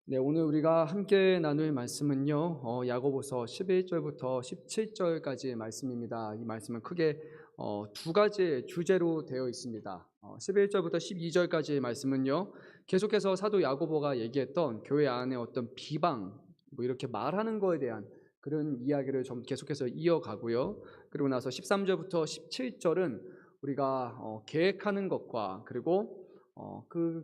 네, 오늘 우리가 함께 나눌 말씀은요, 야고보서 11절부터 17절까지의 말씀입니다. 이 말씀은 크게 두 가지 주제로 되어 있습니다. 11절부터 12절까지의 말씀은요, 계속해서 사도 야고보가 얘기했던 교회 안에 어떤 비방, 뭐 이렇게 말하는 거에 대한 그런 이야기를 좀 계속해서 이어가고요. 그리고 나서 13절부터 17절은 우리가 계획하는 것과 그리고 그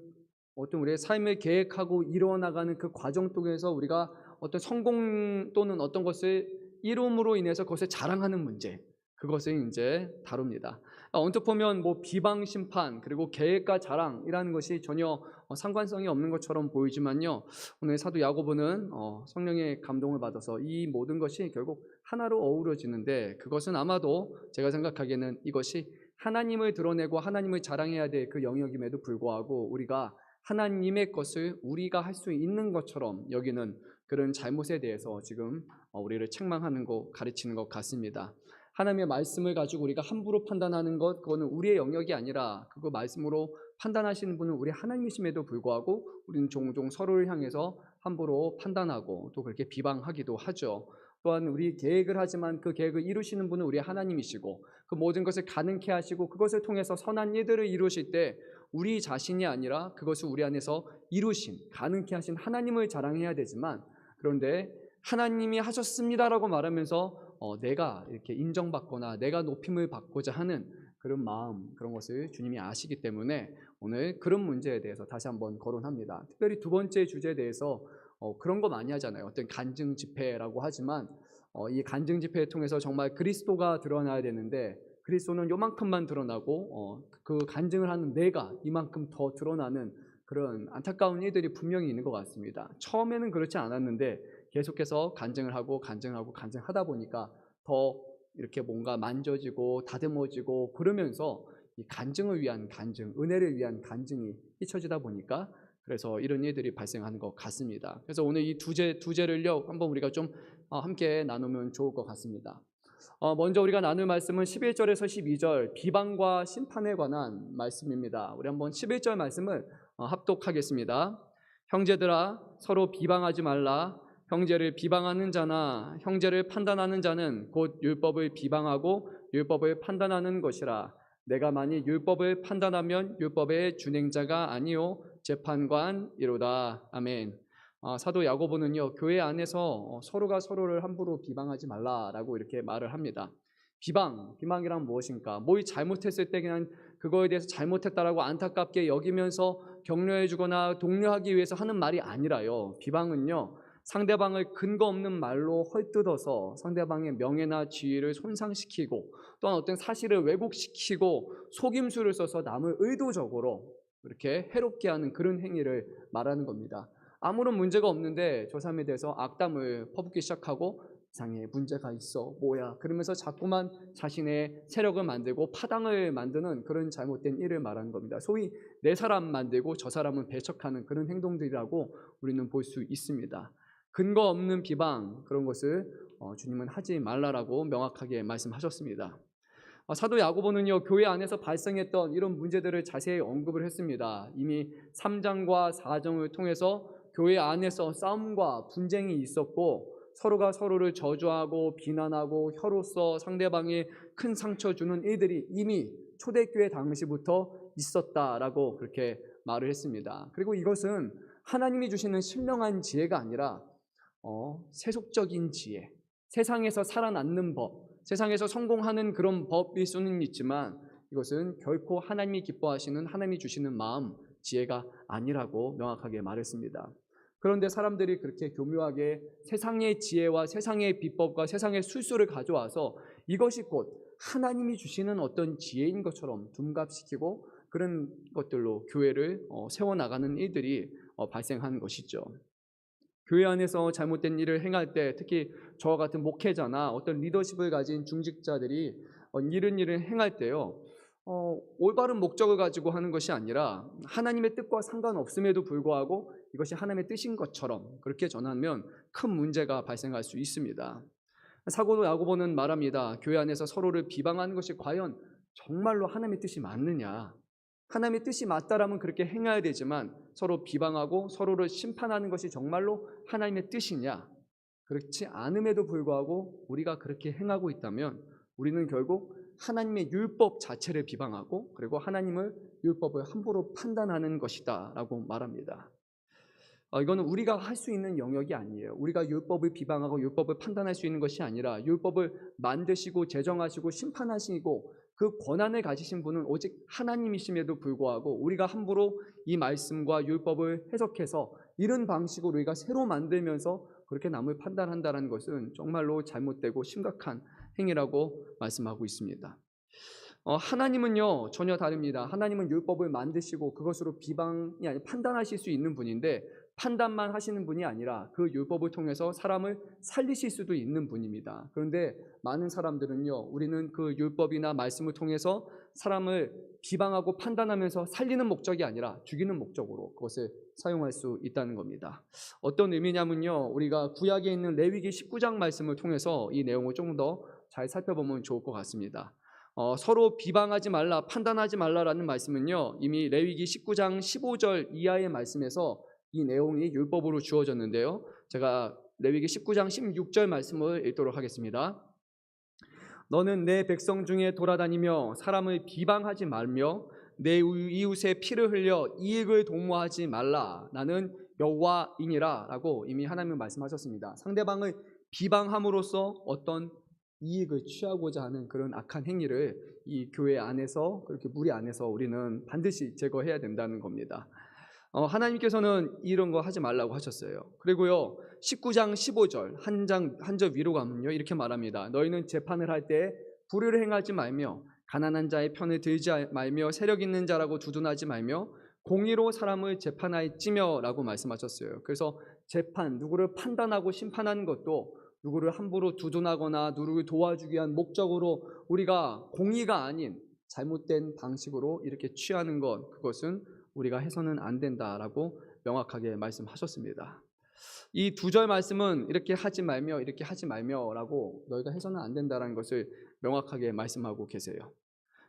어떤 우리의 삶을 계획하고 이루어나가는 그 과정 속에서 우리가 어떤 성공 또는 어떤 것을 이룸으로 인해서 그것을 자랑하는 문제, 그것을 이제 다룹니다. 언뜻 보면 뭐 비방 심판 그리고 계획과 자랑이라는 것이 전혀 상관성이 없는 것처럼 보이지만요, 오늘 사도 야고보는 성령의 감동을 받아서 이 모든 것이 결국 하나로 어우러지는데, 그것은 아마도 제가 생각하기에는 이것이 하나님을 드러내고 하나님을 자랑해야 될 그 영역임에도 불구하고 우리가 하나님의 것을 우리가 할 수 있는 것처럼 여기는 그런 잘못에 대해서 지금 우리를 책망하는 것, 가르치는 것 같습니다. 하나님의 말씀을 가지고 우리가 함부로 판단하는 것, 그거는 우리의 영역이 아니라 그거 말씀으로 판단하시는 분은 우리 하나님이심에도 불구하고 우리는 종종 서로를 향해서 함부로 판단하고 또 그렇게 비방하기도 하죠. 또한 우리 계획을 하지만 그 계획을 이루시는 분은 우리 하나님이시고 그 모든 것을 가능케 하시고 그것을 통해서 선한 일들을 이루실 때 우리 자신이 아니라 그것을 우리 안에서 이루신, 가능케 하신 하나님을 자랑해야 되지만, 그런데 하나님이 하셨습니다라고 말하면서 내가 이렇게 인정받거나 내가 높임을 받고자 하는 그런 마음, 그런 것을 주님이 아시기 때문에 오늘 그런 문제에 대해서 다시 한번 거론합니다. 특별히 두 번째 주제에 대해서 그런 거 많이 하잖아요. 어떤 간증 집회라고 하지만 이 간증 집회를 통해서 정말 그리스도가 드러나야 되는데 그리스도는 요만큼만 드러나고 그 간증을 하는 내가 이만큼 더 드러나는 그런 안타까운 일들이 분명히 있는 것 같습니다. 처음에는 그렇지 않았는데 계속해서 간증을 하고 간증하고 간증하다 보니까 더 이렇게 뭔가 만져지고 다듬어지고 그러면서 이 간증을 위한 간증, 은혜를 위한 간증이 잊혀지다 보니까 그래서 이런 일들이 발생하는 것 같습니다. 그래서 오늘 이 두 주제를요 한번 우리가 좀 함께 나누면 좋을 것 같습니다. 먼저 우리가 나눌 말씀은 11절에서 12절 비방과 심판에 관한 말씀입니다. 우리 한번 11절 말씀을 합독하겠습니다. 형제들아 서로 비방하지 말라. 형제를 비방하는 자나 형제를 판단하는 자는 곧 율법을 비방하고 율법을 판단하는 것이라. 내가 만일 율법을 판단하면 율법의 준행자가 아니요 재판관이로다. 아멘. 사도 야고보는요, 교회 안에서 서로가 서로를 함부로 비방하지 말라라고 이렇게 말을 합니다. 비방이란 무엇인가? 뭘 잘못했을 때 그냥 그거에 대해서 잘못했다라고 안타깝게 여기면서 격려해주거나 독려하기 위해서 하는 말이 아니라요, 비방은요, 상대방을 근거 없는 말로 헐뜯어서 상대방의 명예나 지위를 손상시키고 또한 어떤 사실을 왜곡시키고 속임수를 써서 남을 의도적으로 이렇게 해롭게 하는 그런 행위를 말하는 겁니다. 아무런 문제가 없는데 저 사람에 대해서 악담을 퍼붓기 시작하고 이상해, 문제가 있어, 뭐야, 그러면서 자꾸만 자신의 세력을 만들고 파당을 만드는 그런 잘못된 일을 말하는 겁니다. 소위 내 사람 만들고 저 사람은 배척하는 그런 행동들이라고 우리는 볼 수 있습니다. 근거 없는 비방, 그런 것을 주님은 하지 말라라고 명확하게 말씀하셨습니다. 사도 야고보는요, 교회 안에서 발생했던 이런 문제들을 자세히 언급을 했습니다. 이미 3장과 4장을 통해서 교회 안에서 싸움과 분쟁이 있었고 서로가 서로를 저주하고 비난하고 혀로써 상대방에 큰 상처 주는 일들이 이미 초대교회 당시부터 있었다라고 그렇게 말을 했습니다. 그리고 이것은 하나님이 주시는 신령한 지혜가 아니라 세속적인 지혜, 세상에서 살아남는 법, 세상에서 성공하는 그런 법일 수는 있지만 이것은 결코 하나님이 기뻐하시는, 하나님이 주시는 마음, 지혜가 아니라고 명확하게 말했습니다. 그런데 사람들이 그렇게 교묘하게 세상의 지혜와 세상의 비법과 세상의 술수를 가져와서 이것이 곧 하나님이 주시는 어떤 지혜인 것처럼 둔갑시키고 그런 것들로 교회를 세워나가는 일들이 발생하는 것이죠. 교회 안에서 잘못된 일을 행할 때 특히 저와 같은 목회자나 어떤 리더십을 가진 중직자들이 이런 일을 행할 때요, 올바른 목적을 가지고 하는 것이 아니라 하나님의 뜻과 상관없음에도 불구하고 이것이 하나님의 뜻인 것처럼 그렇게 전하면 큰 문제가 발생할 수 있습니다. 사도 야고보는 말합니다. 교회 안에서 서로를 비방하는 것이 과연 정말로 하나님의 뜻이 맞느냐? 하나님의 뜻이 맞다라면 그렇게 행해야 되지만 서로 비방하고 서로를 심판하는 것이 정말로 하나님의 뜻이냐? 그렇지 않음에도 불구하고 우리가 그렇게 행하고 있다면 우리는 결국 하나님의 율법 자체를 비방하고 그리고 하나님을 율법을 함부로 판단하는 것이다 라고 말합니다. 이거는 우리가 할 수 있는 영역이 아니에요. 우리가 율법을 비방하고 율법을 판단할 수 있는 것이 아니라 율법을 만드시고 제정하시고 심판하시고 그 권한을 가지신 분은 오직 하나님이심에도 불구하고 우리가 함부로 이 말씀과 율법을 해석해서 이런 방식으로 우리가 새로 만들면서 그렇게 남을 판단한다는 것은 정말로 잘못되고 심각한 행위라고 말씀하고 있습니다. 하나님은요 전혀 다릅니다. 하나님은 율법을 만드시고 그것으로 비방이 아니 판단하실 수 있는 분인데 판단만 하시는 분이 아니라 그 율법을 통해서 사람을 살리실 수도 있는 분입니다. 그런데 많은 사람들은요 우리는 그 율법이나 말씀을 통해서 사람을 비방하고 판단하면서 살리는 목적이 아니라 죽이는 목적으로 그것을 사용할 수 있다는 겁니다. 어떤 의미냐면요 우리가 구약에 있는 레위기 19장 말씀을 통해서 이 내용을 조금 더 잘 살펴보면 좋을 것 같습니다. 서로 비방하지 말라, 판단하지 말라라는 말씀은요 이미 레위기 19장 15절 이하의 말씀에서 이 내용이 율법으로 주어졌는데요. 제가 레위기 19장 16절 말씀을 읽도록 하겠습니다. 너는 내 백성 중에 돌아다니며 사람을 비방하지 말며 내 이웃의 피를 흘려 이익을 도모하지 말라. 나는 여호와이니라 라고 이미 하나님은 말씀하셨습니다. 상대방을 비방함으로써 어떤 이익을 취하고자 하는 그런 악한 행위를 이 교회 안에서 그렇게 무리 안에서 우리는 반드시 제거해야 된다는 겁니다. 하나님께서는 이런 거 하지 말라고 하셨어요. 그리고요 19장 15절 한 절 위로 가면요 이렇게 말합니다. 너희는 재판을 할 때 불의를 행하지 말며 가난한 자의 편을 들지 말며 세력 있는 자라고 두둔하지 말며 공의로 사람을 재판할지며 라고 말씀하셨어요. 그래서 재판, 누구를 판단하고 심판하는 것도 누구를 함부로 두둔하거나 누구를 도와주기 위한 목적으로 우리가 공의가 아닌 잘못된 방식으로 이렇게 취하는 것, 그것은 우리가 해서는 안 된다라고 명확하게 말씀하셨습니다. 이 두 절 말씀은 이렇게 하지 말며 이렇게 하지 말며라고 너희가 해서는 안 된다라는 것을 명확하게 말씀하고 계세요.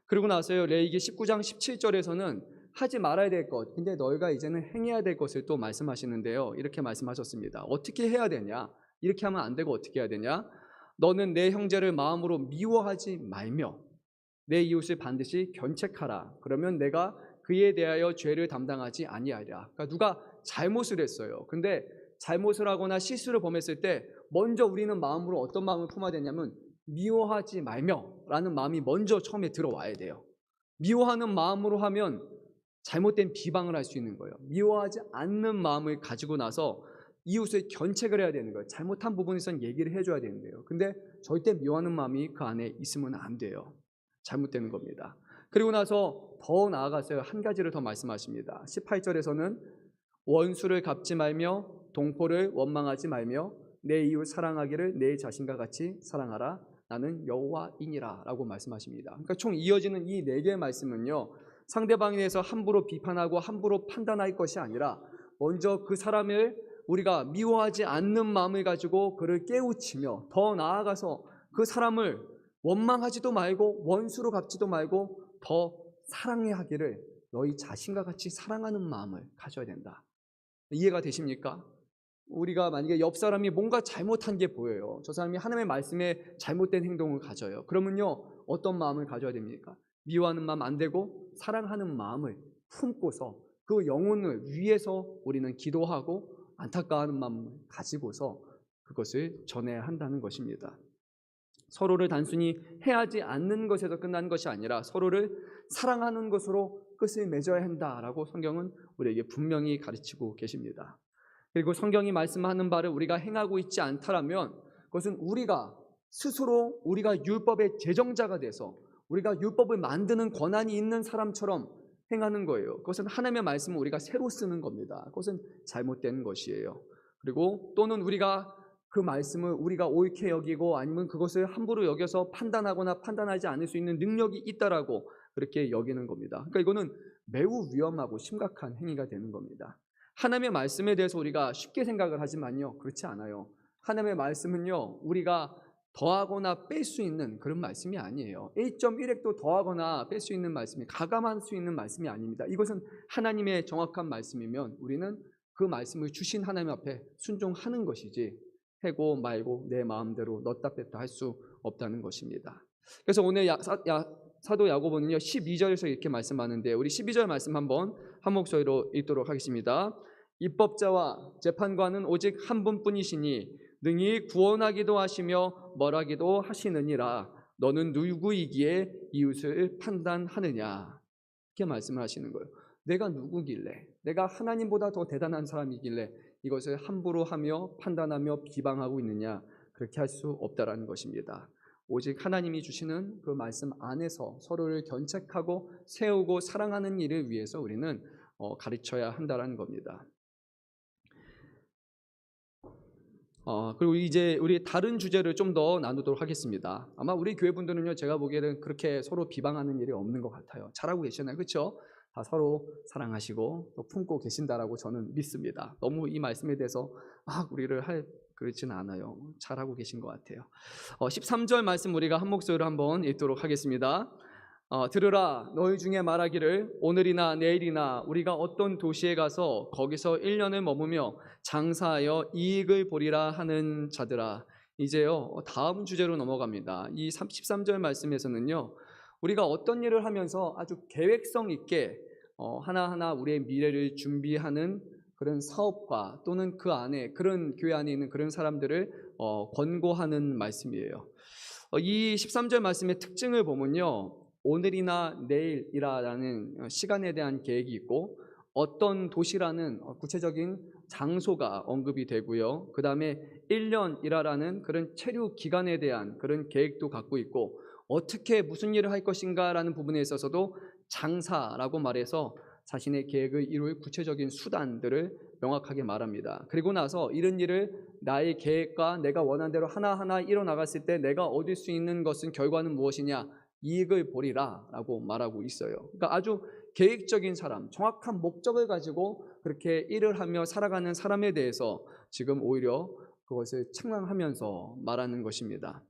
그리고 나서요 레위기 19장 17절에서는 하지 말아야 될 것, 근데 너희가 이제는 행해야 될 것을 또 말씀하시는데요. 이렇게 말씀하셨습니다. 어떻게 해야 되냐? 이렇게 하면 안 되고 어떻게 해야 되냐? 너는 내 형제를 마음으로 미워하지 말며 내 이웃을 반드시 견책하라. 그러면 내가 그에 대하여 죄를 담당하지 아니하리라. 그러니까 누가 잘못을 했어요. 근데 잘못을 하거나 실수를 범했을 때 먼저 우리는 마음으로 어떤 마음을 품어야 되냐면 미워하지 말며 라는 마음이 먼저 처음에 들어와야 돼요. 미워하는 마음으로 하면 잘못된 비방을 할 수 있는 거예요. 미워하지 않는 마음을 가지고 나서 이웃을 견책을 해야 되는 거예요. 잘못한 부분에선 얘기를 해줘야 되는데요. 근데 절대 미워하는 마음이 그 안에 있으면 안 돼요. 잘못되는 겁니다. 그리고 나서 더 나아가서요 한 가지를 더 말씀하십니다. 18절에서는 원수를 갚지 말며 동포를 원망하지 말며 내 이웃 사랑하기를 내 자신과 같이 사랑하라. 나는 여호와이니라 라고 말씀하십니다. 그러니까 총 이어지는 이 네 개의 말씀은요 상대방에 대해서 함부로 비판하고 함부로 판단할 것이 아니라 먼저 그 사람을 우리가 미워하지 않는 마음을 가지고 그를 깨우치며 더 나아가서 그 사람을 원망하지도 말고 원수로 갚지도 말고 더 사랑해야 하기를 너희 자신과 같이 사랑하는 마음을 가져야 된다. 이해가 되십니까? 우리가 만약에 옆 사람이 뭔가 잘못한 게 보여요. 저 사람이 하나님의 말씀에 잘못된 행동을 가져요. 그러면요 어떤 마음을 가져야 됩니까? 미워하는 마음 안 되고 사랑하는 마음을 품고서 그 영혼을 위해서 우리는 기도하고 안타까워하는 마음을 가지고서 그것을 전해야 한다는 것입니다. 서로를 단순히 해하지 않는 것에서 끝나는 것이 아니라 서로를 사랑하는 것으로 끝을 맺어야 한다라고 성경은 우리에게 분명히 가르치고 계십니다. 그리고 성경이 말씀하는 바를 우리가 행하고 있지 않다라면 그것은 우리가 스스로 우리가 율법의 제정자가 돼서 우리가 율법을 만드는 권한이 있는 사람처럼 행하는 거예요. 그것은 하나님의 말씀을 우리가 새로 쓰는 겁니다. 그것은 잘못된 것이에요. 그리고 또는 우리가 그 말씀을 우리가 옳게 여기고 아니면 그것을 함부로 여겨서 판단하거나 판단하지 않을 수 있는 능력이 있다라고 그렇게 여기는 겁니다. 그러니까 이거는 매우 위험하고 심각한 행위가 되는 겁니다. 하나님의 말씀에 대해서 우리가 쉽게 생각을 하지만요 그렇지 않아요. 하나님의 말씀은요 우리가 더하거나 뺄 수 있는 그런 말씀이 아니에요. 1.1획도 더하거나 뺄 수 있는 말씀이, 가감할 수 있는 말씀이 아닙니다. 이것은 하나님의 정확한 말씀이면 우리는 그 말씀을 주신 하나님 앞에 순종하는 것이지, 해고 말고 내 마음대로 넣다 뺐다 할 수 없다는 것입니다. 그래서 오늘 사도 야고보는요 12절에서 이렇게 말씀하는데, 우리 12절 말씀 한번 한 목소리로 읽도록 하겠습니다. 입법자와 재판관은 오직 한 분뿐이시니 능히 구원하기도 하시며 멸하기도 하시느니라. 너는 누구이기에 이웃을 판단하느냐, 이렇게 말씀을 하시는 거예요. 내가 누구길래, 내가 하나님보다 더 대단한 사람이길래 이것을 함부로 하며 판단하며 비방하고 있느냐, 그렇게 할 수 없다라는 것입니다. 오직 하나님이 주시는 그 말씀 안에서 서로를 견책하고 세우고 사랑하는 일을 위해서 우리는 가르쳐야 한다는 겁니다. 그리고 이제 우리 다른 주제를 좀 더 나누도록 하겠습니다. 아마 우리 교회 분들은요, 제가 보기에는 그렇게 서로 비방하는 일이 없는 것 같아요. 잘하고 계시나요? 그렇죠? 다 서로 사랑하시고 또 품고 계신다라고 저는 믿습니다. 너무 이 말씀에 대해서 우리를 그렇지는 않아요. 잘하고 계신 것 같아요. 13절 말씀 우리가 한 목소리로 한번 읽도록 하겠습니다. 들으라, 너희 중에 말하기를 오늘이나 내일이나 우리가 어떤 도시에 가서 거기서 1년을 머무며 장사하여 이익을 보리라 하는 자들아. 이제요 다음 주제로 넘어갑니다. 이 13절 말씀에서는요, 우리가 어떤 일을 하면서 아주 계획성 있게 하나하나 우리의 미래를 준비하는 그런 사업과 또는 그 안에, 그런 교회 안에 있는 그런 사람들을 권고하는 말씀이에요. 이 13절 말씀의 특징을 보면요, 오늘이나 내일이라는 시간에 대한 계획이 있고, 어떤 도시라는 구체적인 장소가 언급이 되고요, 그 다음에 1년이라는 그런 체류 기간에 대한 그런 계획도 갖고 있고, 어떻게 무슨 일을 할 것인가 라는 부분에 있어서도 장사라고 말해서 자신의 계획을 이룰 구체적인 수단들을 명확하게 말합니다. 그리고 나서 이런 일을 나의 계획과 내가 원하는 대로 하나하나 이뤄나갔을 때 내가 얻을 수 있는 것은, 결과는 무엇이냐, 이익을 보리라 라고 말하고 있어요. 그러니까 아주 계획적인 사람, 정확한 목적을 가지고 그렇게 일을 하며 살아가는 사람에 대해서 지금 오히려 그것을 책망하면서 말하는 것입니다.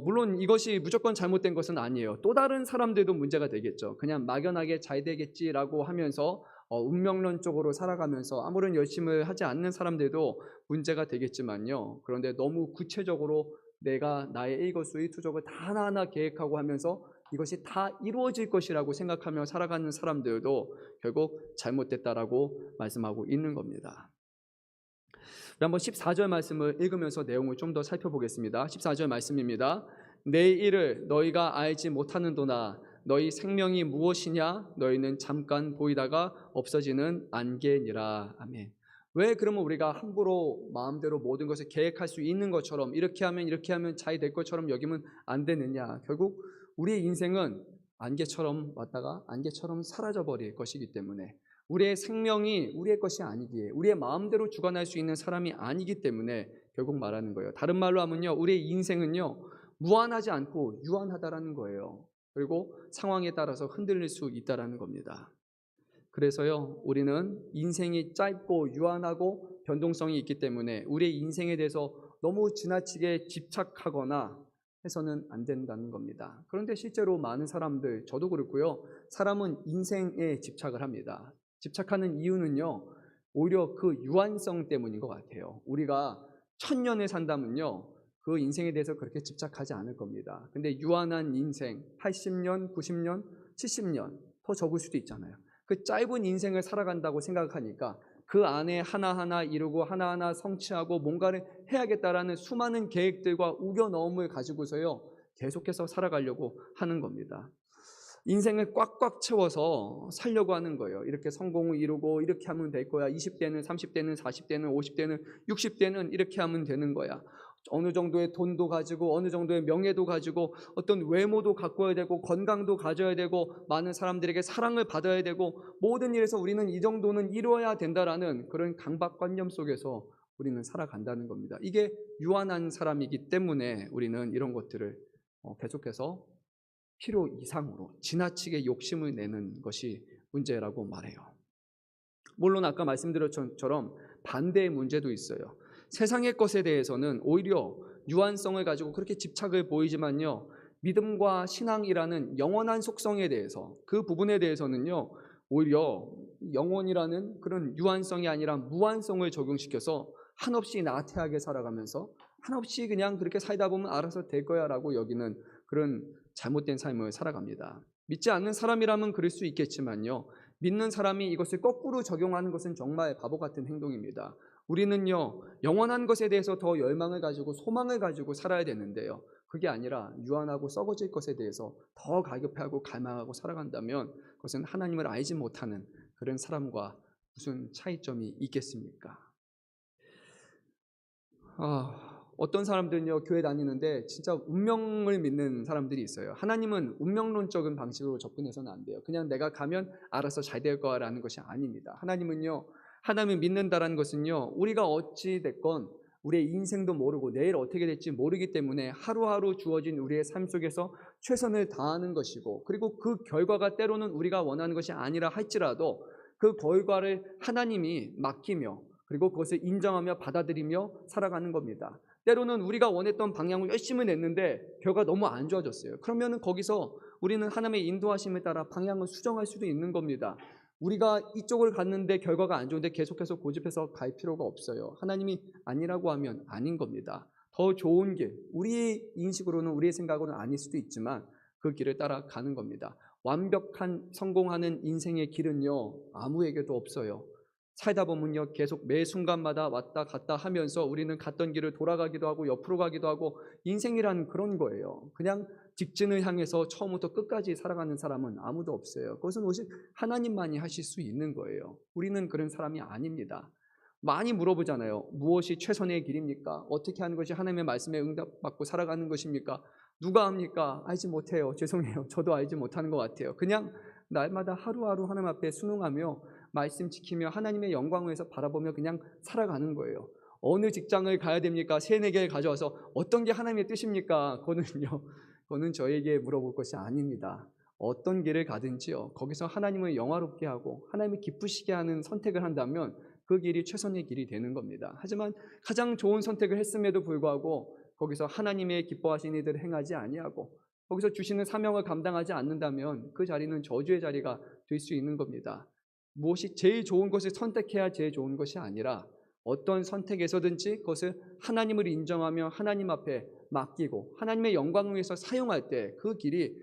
물론 이것이 무조건 잘못된 것은 아니에요. 또 다른 사람들도 문제가 되겠죠. 그냥 막연하게 잘 되겠지라고 하면서 운명론적으로 살아가면서 아무런 열심을 하지 않는 사람들도 문제가 되겠지만요, 그런데 너무 구체적으로 내가 나의 일거수일투족을 다 하나하나 계획하고 하면서 이것이 다 이루어질 것이라고 생각하며 살아가는 사람들도 결국 잘못됐다라고 말씀하고 있는 겁니다. 한번 14절 말씀을 읽으면서 내용을 좀 더 살펴보겠습니다. 14절 말씀입니다. 내 일을 너희가 알지 못하는도나 너희 생명이 무엇이냐, 너희는 잠깐 보이다가 없어지는 안개니라. 아멘. 왜 그러면 우리가 함부로 마음대로 모든 것을 계획할 수 있는 것처럼, 이렇게 하면 잘 될 것처럼 여기면 안 되느냐? 결국 우리의 인생은 안개처럼 왔다가 안개처럼 사라져버릴 것이기 때문에, 우리의 생명이 우리의 것이 아니기에, 우리의 마음대로 주관할 수 있는 사람이 아니기 때문에 결국 말하는 거예요. 다른 말로 하면요, 우리의 인생은요 무한하지 않고 유한하다라는 거예요. 그리고 상황에 따라서 흔들릴 수 있다라는 겁니다. 그래서요, 우리는 인생이 짧고 유한하고 변동성이 있기 때문에 우리의 인생에 대해서 너무 지나치게 집착하거나 해서는 안 된다는 겁니다. 그런데 실제로 많은 사람들, 저도 그렇고요, 사람은 인생에 집착을 합니다. 집착하는 이유는요, 오히려 그 유한성 때문인 것 같아요. 우리가 1000년을 산다면요, 그 인생에 대해서 그렇게 집착하지 않을 겁니다. 근데 유한한 인생, 80년, 90년, 70년, 더 적을 수도 있잖아요. 그 짧은 인생을 살아간다고 생각하니까 그 안에 하나하나 이루고 하나하나 성취하고 뭔가를 해야겠다라는 수많은 계획들과 우겨넣음을 가지고서요 계속해서 살아가려고 하는 겁니다. 인생을 꽉꽉 채워서 살려고 하는 거예요. 이렇게 성공을 이루고 이렇게 하면 될 거야. 20대는, 30대는, 40대는, 50대는, 60대는 이렇게 하면 되는 거야. 어느 정도의 돈도 가지고, 어느 정도의 명예도 가지고, 어떤 외모도 가꿔야 되고, 건강도 가져야 되고, 많은 사람들에게 사랑을 받아야 되고, 모든 일에서 우리는 이 정도는 이루어야 된다라는 그런 강박관념 속에서 우리는 살아간다는 겁니다. 이게 유한한 사람이기 때문에 우리는 이런 것들을 계속해서 필요 이상으로 지나치게 욕심을 내는 것이 문제라고 말해요. 물론 아까 말씀드린 것처럼 반대의 문제도 있어요. 세상의 것에 대해서는 오히려 유한성을 가지고 그렇게 집착을 보이지만요, 믿음과 신앙이라는 영원한 속성에 대해서, 그 부분에 대해서는요, 오히려 영원이라는 그런 유한성이 아니라 무한성을 적용시켜서 한없이 나태하게 살아가면서 한없이 그냥 그렇게 살다 보면 알아서 될 거야 라고 여기는 그런 잘못된 삶을 살아갑니다. 믿지 않는 사람이라면 그럴 수 있겠지만요, 믿는 사람이 이것을 거꾸로 적용하는 것은 정말 바보 같은 행동입니다. 우리는요, 영원한 것에 대해서 더 열망을 가지고 소망을 가지고 살아야 되는데요, 그게 아니라 유한하고 썩어질 것에 대해서 더 갈급해하고 갈망하고 살아간다면 그것은 하나님을 알지 못하는 그런 사람과 무슨 차이점이 있겠습니까? 어떤 사람들은요, 교회 다니는데 진짜 운명을 믿는 사람들이 있어요. 하나님은 운명론적인 방식으로 접근해서는 안 돼요. 그냥 내가 가면 알아서 잘 될 거라는 것이 아닙니다. 하나님은요, 하나님을 믿는다라는 것은요, 우리가 어찌 됐건 우리의 인생도 모르고 내일 어떻게 될지 모르기 때문에 하루하루 주어진 우리의 삶 속에서 최선을 다하는 것이고, 그리고 그 결과가 때로는 우리가 원하는 것이 아니라 할지라도 그 결과를 하나님이 맡기며 그리고 그것을 인정하며 받아들이며 살아가는 겁니다. 때로는 우리가 원했던 방향을 열심히 냈는데 결과가 너무 안 좋아졌어요. 그러면 거기서 우리는 하나님의 인도하심에 따라 방향을 수정할 수도 있는 겁니다. 우리가 이쪽을 갔는데 결과가 안 좋은데 계속해서 고집해서 갈 필요가 없어요. 하나님이 아니라고 하면 아닌 겁니다. 더 좋은 길, 우리의 인식으로는, 우리의 생각으로는 아닐 수도 있지만 그 길을 따라가는 겁니다. 완벽한 성공하는 인생의 길은요, 아무에게도 없어요. 살다 보면요, 계속 매 순간마다 왔다 갔다 하면서 우리는 갔던 길을 돌아가기도 하고 옆으로 가기도 하고, 인생이란 그런 거예요. 그냥 직진을 향해서 처음부터 끝까지 살아가는 사람은 아무도 없어요. 그것은 오직 하나님만이 하실 수 있는 거예요. 우리는 그런 사람이 아닙니다. 많이 물어보잖아요. 무엇이 최선의 길입니까? 어떻게 하는 것이 하나님의 말씀에 응답받고 살아가는 것입니까? 누가 합니까? 알지 못해요. 죄송해요. 저도 알지 못하는 것 같아요. 그냥 날마다 하루하루 하나님 앞에 순응하며 말씀 지키며 하나님의 영광을 위해서 바라보며 그냥 살아가는 거예요. 어느 직장을 가야 됩니까? 3-4개를 가져와서 어떤 게 하나님의 뜻입니까? 그거는 저에게 물어볼 것이 아닙니다. 어떤 길을 가든지요, 거기서 하나님을 영화롭게 하고 하나님을 기쁘시게 하는 선택을 한다면 그 길이 최선의 길이 되는 겁니다. 하지만 가장 좋은 선택을 했음에도 불구하고 거기서 하나님의 기뻐하시는 일들을 행하지 아니하고 거기서 주시는 사명을 감당하지 않는다면 그 자리는 저주의 자리가 될 수 있는 겁니다. 무엇이 제일 좋은 것을 선택해야 제일 좋은 것이 아니라 어떤 선택에서든지 그것을 하나님을 인정하며 하나님 앞에 맡기고 하나님의 영광을 위해서 사용할 때 그 길이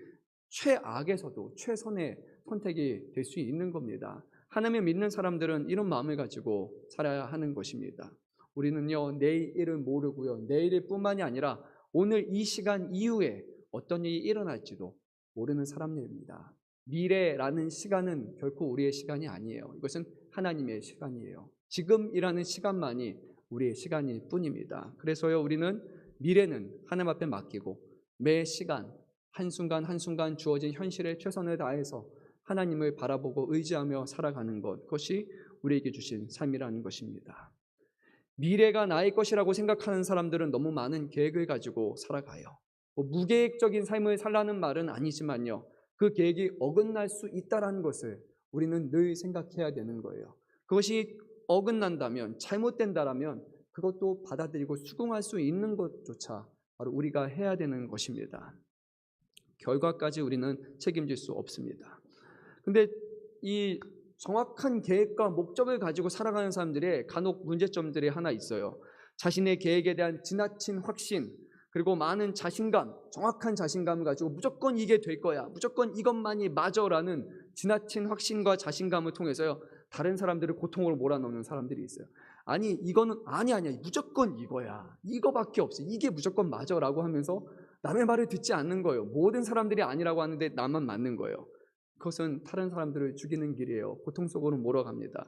최악에서도 최선의 선택이 될 수 있는 겁니다. 하나님을 믿는 사람들은 이런 마음을 가지고 살아야 하는 것입니다. 우리는요, 내일을 모르고요, 내일일 뿐만이 아니라 오늘 이 시간 이후에 어떤 일이 일어날지도 모르는 사람들입니다. 미래라는 시간은 결코 우리의 시간이 아니에요. 이것은 하나님의 시간이에요. 지금이라는 시간만이 우리의 시간일 뿐입니다. 그래서요, 우리는 미래는 하나님 앞에 맡기고 매 시간 한순간 한순간 주어진 현실에 최선을 다해서 하나님을 바라보고 의지하며 살아가는 것, 그것이 우리에게 주신 삶이라는 것입니다. 미래가 나의 것이라고 생각하는 사람들은 너무 많은 계획을 가지고 살아가요. 무계획적인 삶을 살라는 말은 아니지만요, 그 계획이 어긋날 수 있다는 것을 우리는 늘 생각해야 되는 거예요. 그것이 어긋난다면, 잘못된다라면 그것도 받아들이고 수긍할 수 있는 것조차 바로 우리가 해야 되는 것입니다. 결과까지 우리는 책임질 수 없습니다. 근데 이 정확한 계획과 목적을 가지고 살아가는 사람들의 간혹 문제점들이 하나 있어요. 자신의 계획에 대한 지나친 확신, 그리고 많은 자신감, 정확한 자신감을 가지고 무조건 이게 될 거야, 무조건 이것만이 맞아라는 지나친 확신과 자신감을 통해서요, 다른 사람들을 고통으로 몰아넣는 사람들이 있어요. 아니 이거는 아니야 무조건 이거야, 이거밖에 없어, 이게 무조건 맞아라고 하면서 남의 말을 듣지 않는 거예요. 모든 사람들이 아니라고 하는데 나만 맞는 거예요. 그것은 다른 사람들을 죽이는 길이에요. 고통 속으로 몰아갑니다.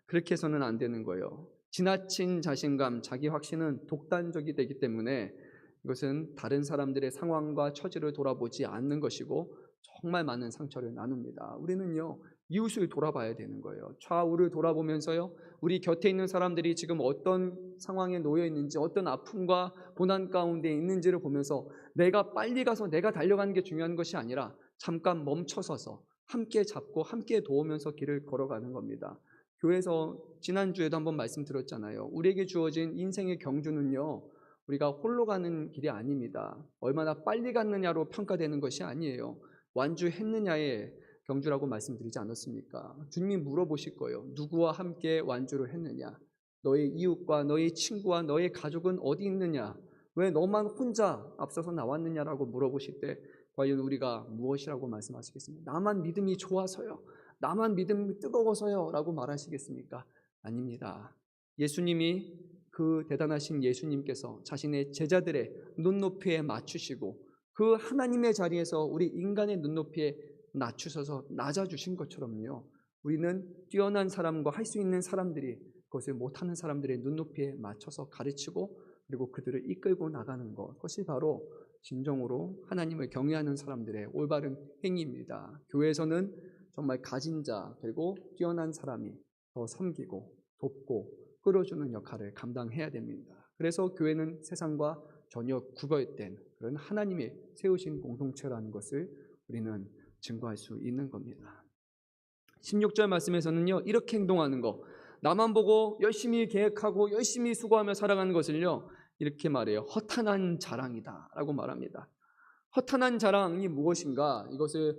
그렇게 해서는 안 되는 거예요. 지나친 자신감, 자기 확신은 독단적이 되기 때문에 이것은 다른 사람들의 상황과 처지를 돌아보지 않는 것이고 정말 많은 상처를 나눕니다. 우리는요, 이웃을 돌아봐야 되는 거예요. 좌우를 돌아보면서요, 우리 곁에 있는 사람들이 지금 어떤 상황에 놓여 있는지, 어떤 아픔과 고난 가운데 있는지를 보면서 내가 빨리 가서 내가 달려가는 게 중요한 것이 아니라 잠깐 멈춰서서 함께 잡고 함께 도우면서 길을 걸어가는 겁니다. 교회에서 지난주에도 한번 말씀드렸잖아요. 우리에게 주어진 인생의 경주는요, 우리가 홀로 가는 길이 아닙니다. 얼마나 빨리 갔느냐로 평가되는 것이 아니에요. 완주했느냐의 경주라고 말씀드리지 않았습니까? 주님이 물어보실 거예요. 누구와 함께 완주를 했느냐? 너의 이웃과 너의 친구와 너의 가족은 어디 있느냐? 왜 너만 혼자 앞서서 나왔느냐라고 물어보실 때 과연 우리가 무엇이라고 말씀하시겠습니까? 나만 믿음이 좋아서요. 나만 믿음이 뜨거워서요. 라고 말하시겠습니까? 아닙니다. 예수님이 그 대단하신 예수님께서 자신의 제자들의 눈높이에 맞추시고 그 하나님의 자리에서 우리 인간의 눈높이에 낮추셔서 낮아주신 것처럼요. 우리는 뛰어난 사람과 할 수 있는 사람들이 그것을 못하는 사람들의 눈높이에 맞춰서 가르치고 그리고 그들을 이끌고 나가는 것, 그것이 바로 진정으로 하나님을 경외하는 사람들의 올바른 행위입니다. 교회에서는 정말 가진 자 그리고 뛰어난 사람이 더 섬기고 돕고 끌어주는 역할을 감당해야 됩니다. 그래서 교회는 세상과 전혀 구별된 그런 하나님이 세우신 공동체라는 것을 우리는 증거할 수 있는 겁니다. 16절 말씀에서는요, 이렇게 행동하는 거, 나만 보고 열심히 계획하고 열심히 수고하며 살아가는 것을요, 이렇게 말해요. 허탄한 자랑이다 라고 말합니다. 허탄한 자랑이 무엇인가? 이것을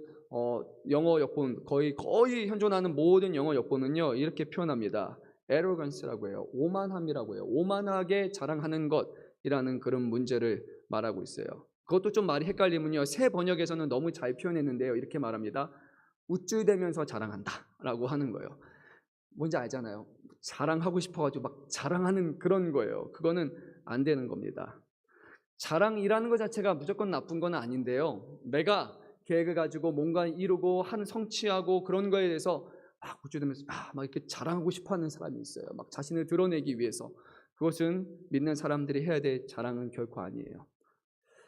영어 역본 거의 현존하는 모든 영어 역본은요 이렇게 표현합니다. arrogance라고 해요. 오만함이라고 해요. 오만하게 자랑하는 것이라는 그런 문제를 말하고 있어요. 그것도 좀 말이 헷갈리면요, 새 번역에서는 너무 잘 표현했는데요, 이렇게 말합니다. 우쭐대면서 자랑한다 라고 하는 거예요. 뭔지 알잖아요. 자랑하고 싶어가지고 막 자랑하는 그런 거예요. 그거는 안 되는 겁니다. 자랑이라는 것 자체가 무조건 나쁜 건 아닌데요, 내가 계획을 가지고 뭔가 이루고 성취하고 그런 거에 대해서 막 우쭐대면서 막 이렇게 자랑하고 싶어하는 사람이 있어요. 막 자신을 드러내기 위해서. 그것은 믿는 사람들이 해야 될 자랑은 결코 아니에요.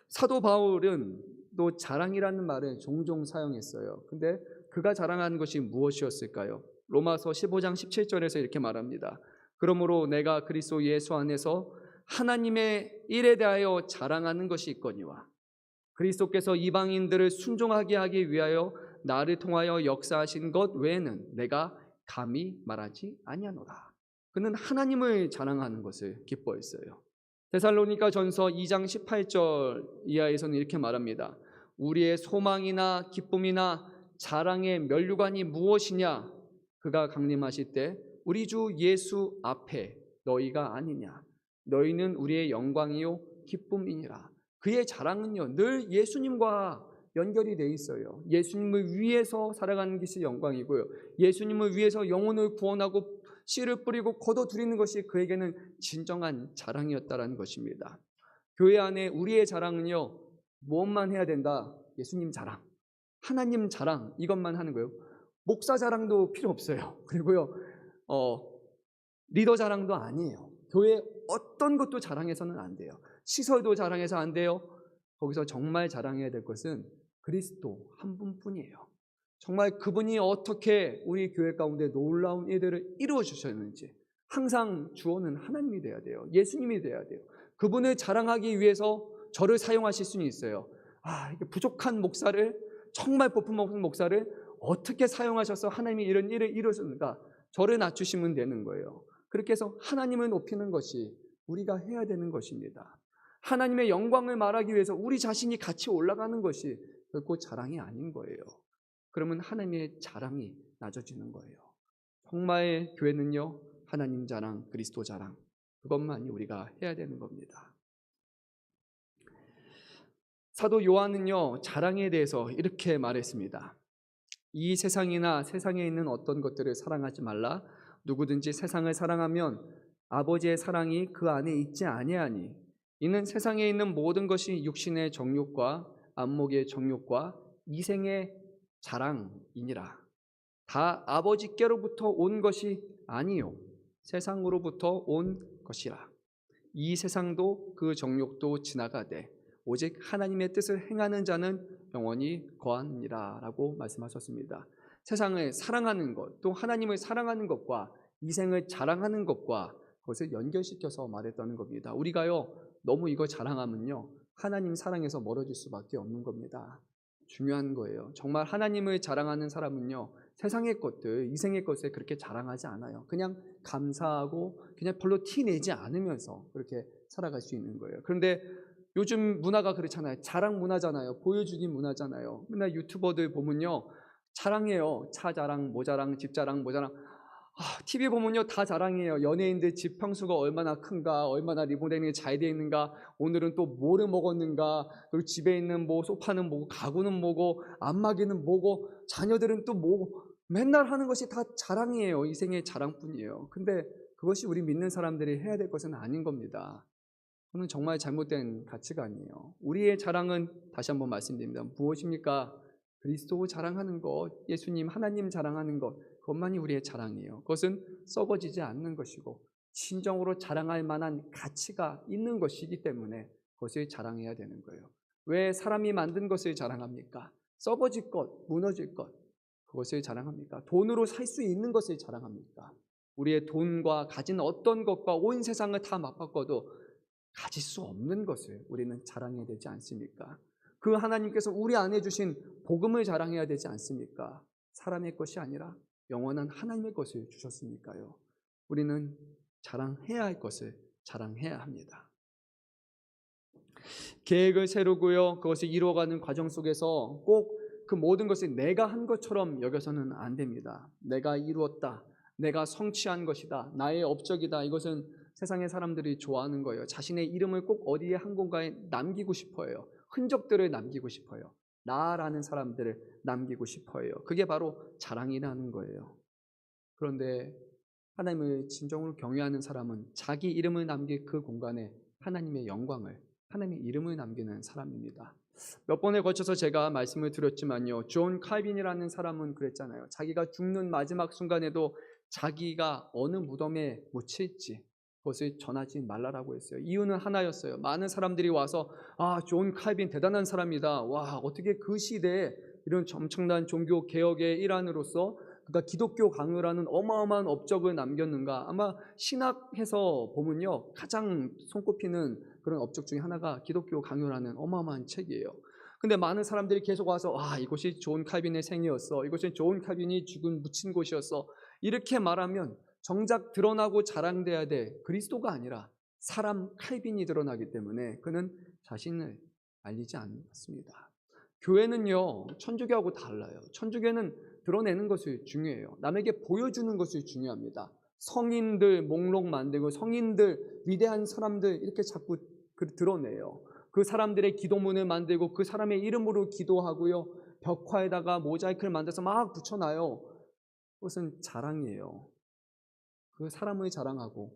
사도 바울은 또 자랑이라는 말을 종종 사용했어요. 근데 그가 자랑하는 것이 무엇이었을까요? 로마서 15장 17절에서 이렇게 말합니다. 그러므로 내가 그리스도 예수 안에서 하나님의 일에 대하여 자랑하는 것이 있거니와 그리스도께서 이방인들을 순종하게 하기 위하여 나를 통하여 역사하신 것 외에는 내가 감히 말하지 아니하노라. 그는 하나님을 자랑하는 것을 기뻐했어요. 데살로니가 전서 2장 18절 이하에서는 이렇게 말합니다. 우리의 소망이나 기쁨이나 자랑의 면류관이 무엇이냐? 그가 강림하실 때 우리 주 예수 앞에 너희가 아니냐? 너희는 우리의 영광이요 기쁨이니라. 그의 자랑은요 늘 예수님과 연결이 돼 있어요. 예수님을 위해서 살아가는 것이 영광이고요, 예수님을 위해서 영혼을 구원하고 씨를 뿌리고 거둬들이는 것이 그에게는 진정한 자랑이었다라는 것입니다. 교회 안에 우리의 자랑은요 무엇만 해야 된다? 예수님 자랑, 하나님 자랑, 이것만 하는 거예요. 목사 자랑도 필요 없어요. 그리고요 리더 자랑도 아니에요. 교회 어떤 것도 자랑해서는 안 돼요. 시설도 자랑해서 안 돼요. 거기서 정말 자랑해야 될 것은 그리스도 한 분뿐이에요. 정말 그분이 어떻게 우리 교회 가운데 놀라운 일들을 이루어 주셨는지 항상 주어는 하나님이 돼야 돼요. 예수님이 돼야 돼요. 그분을 자랑하기 위해서 저를 사용하실 수는 있어요. 이게 부족한 목사를, 정말 볼품없는 목사를 어떻게 사용하셔서 하나님이 이런 일을 이루었는가? 저를 낮추시면 되는 거예요. 그렇게 해서 하나님을 높이는 것이 우리가 해야 되는 것입니다. 하나님의 영광을 말하기 위해서 우리 자신이 같이 올라가는 것이 결코 자랑이 아닌 거예요. 그러면 하나님의 자랑이 낮아지는 거예요. 정말 교회는요 하나님 자랑, 그리스도 자랑, 그것만이 우리가 해야 되는 겁니다. 사도 요한은요 자랑에 대해서 이렇게 말했습니다. 이 세상이나 세상에 있는 어떤 것들을 사랑하지 말라. 누구든지 세상을 사랑하면 아버지의 사랑이 그 안에 있지 아니하니 이는 세상에 있는 모든 것이 육신의 정욕과 안목의 정욕과 이생의 자랑이니라. 다 아버지께로부터 온 것이 아니요 세상으로부터 온 것이라. 이 세상도 그 정욕도 지나가되 오직 하나님의 뜻을 행하는 자는 영원히 거하느니라 라고 말씀하셨습니다. 세상을 사랑하는 것, 또 하나님을 사랑하는 것과 이생을 자랑하는 것과 그것을 연결시켜서 말했다는 겁니다. 우리가요 너무 이거 자랑하면요 하나님 사랑에서 멀어질 수밖에 없는 겁니다. 중요한 거예요. 정말 하나님을 자랑하는 사람은요 세상의 것들, 이생의 것에 그렇게 자랑하지 않아요. 그냥 감사하고 그냥 별로 티 내지 않으면서 그렇게 살아갈 수 있는 거예요. 그런데 요즘 문화가 그렇잖아요. 자랑 문화잖아요. 보여주기 문화잖아요. 맨날 유튜버들 보면요, 자랑해요. 차 자랑, 뭐 자랑, 집 자랑, 뭐 자랑. TV 보면요, 다 자랑해요. 연예인들 집 평수가 얼마나 큰가, 얼마나 리모델링이 잘 되어 있는가, 오늘은 또 뭐를 먹었는가, 그리고 집에 있는 뭐 소파는 뭐고, 가구는 뭐고, 안마기는 뭐고, 자녀들은 또 뭐고, 맨날 하는 것이 다 자랑이에요. 인생의 자랑뿐이에요. 근데 그것이 우리 믿는 사람들이 해야 될 것은 아닌 겁니다. 그건 정말 잘못된 가치가 아니에요. 우리의 자랑은 다시 한번 말씀드립니다. 무엇입니까? 그리스도 자랑하는 것, 예수님, 하나님 자랑하는 것, 그것만이 우리의 자랑이에요. 그것은 썩어지지 않는 것이고 진정으로 자랑할 만한 가치가 있는 것이기 때문에 그것을 자랑해야 되는 거예요. 왜 사람이 만든 것을 자랑합니까? 썩어질 것, 무너질 것, 그것을 자랑합니까? 돈으로 살 수 있는 것을 자랑합니까? 우리의 돈과 가진 어떤 것과 온 세상을 다 맞바꿔도 가질 수 없는 것을 우리는 자랑해야 되지 않습니까? 그 하나님께서 우리 안에 주신 복음을 자랑해야 되지 않습니까? 사람의 것이 아니라 영원한 하나님의 것을 주셨으니까요. 우리는 자랑해야 할 것을 자랑해야 합니다. 계획을 세우고요, 그것을 이루어가는 과정 속에서 꼭 그 모든 것을 내가 한 것처럼 여겨서는 안 됩니다. 내가 이루었다, 내가 성취한 것이다, 나의 업적이다, 이것은 세상의 사람들이 좋아하는 거예요. 자신의 이름을 꼭 어디에 한 곳가에 남기고 싶어요. 흔적들을 남기고 싶어요. 나라는 사람들을 남기고 싶어요. 그게 바로 자랑이라는 거예요. 그런데 하나님을 진정으로 경외하는 사람은 자기 이름을 남길 그 공간에 하나님의 영광을, 하나님의 이름을 남기는 사람입니다. 몇 번에 걸쳐서 제가 말씀을 드렸지만요, 존 칼빈이라는 사람은 그랬잖아요. 자기가 죽는 마지막 순간에도 자기가 어느 무덤에 묻힐지 그것을 전하지 말라라고 했어요. 이유는 하나였어요. 많은 사람들이 와서 존 칼빈 대단한 사람이다. 와, 어떻게 그 시대에 이런 엄청난 종교 개혁의 일환으로서 그러니까 기독교 강요라는 어마어마한 업적을 남겼는가. 아마 신학에서 보면요, 가장 손꼽히는 그런 업적 중에 하나가 기독교 강요라는 어마어마한 책이에요. 근데 많은 사람들이 계속 와서 이곳이 존 칼빈의 생이었어, 이곳이 존 칼빈이 죽은 묻힌 곳이었어, 이렇게 말하면 정작 드러나고 자랑돼야 될 그리스도가 아니라 사람 칼빈이 드러나기 때문에 그는 자신을 알리지 않습니다. 교회는요, 천주교하고 달라요. 천주교는 드러내는 것이 중요해요. 남에게 보여주는 것이 중요합니다. 성인들 목록 만들고 성인들 위대한 사람들 이렇게 자꾸 드러내요. 그 사람들의 기도문을 만들고 그 사람의 이름으로 기도하고요, 벽화에다가 모자이크를 만들어서 막 붙여놔요. 그것은 자랑이에요. 그 사람을 자랑하고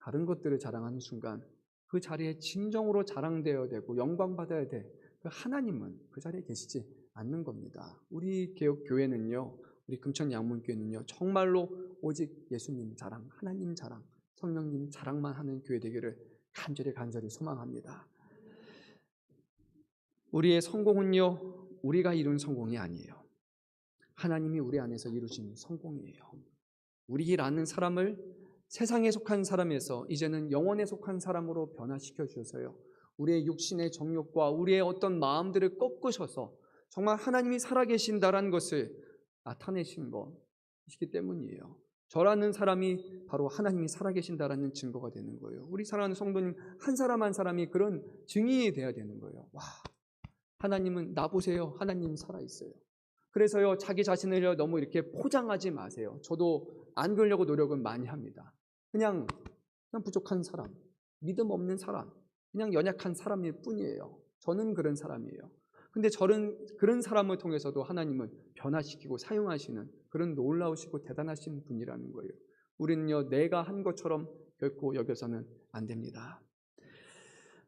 다른 것들을 자랑하는 순간 그 자리에 진정으로 자랑되어야 되고 영광받아야 될 그 하나님은 그 자리에 계시지 않는 겁니다. 우리 개혁교회는요, 우리 금천양문교회는요, 정말로 오직 예수님 자랑, 하나님 자랑, 성령님 자랑만 하는 교회 되기를 간절히 소망합니다. 우리의 성공은요, 우리가 이룬 성공이 아니에요. 하나님이 우리 안에서 이루신 성공이에요. 우리라는 사람을 세상에 속한 사람에서 이제는 영혼에 속한 사람으로 변화시켜 주셔서요, 우리의 육신의 정욕과 우리의 어떤 마음들을 꺾으셔서 정말 하나님이 살아계신다라는 것을 나타내신 것이기 때문이에요. 저라는 사람이 바로 하나님이 살아계신다라는 증거가 되는 거예요. 우리 사랑하는 성도님 한 사람 한 사람이 그런 증인이 되어야 되는 거예요. 와, 하나님은 나 보세요. 하나님 살아있어요. 그래서요, 자기 자신을 너무 이렇게 포장하지 마세요. 저도 안 그러려고 노력은 많이 합니다. 그냥 부족한 사람, 믿음 없는 사람, 그냥 연약한 사람일 뿐이에요. 저는 그런 사람이에요. 근데 그런 사람을 통해서도 하나님은 변화시키고 사용하시는 그런 놀라우시고 대단하신 분이라는 거예요. 우리는요, 내가 한 것처럼 결코 여겨서는 안 됩니다.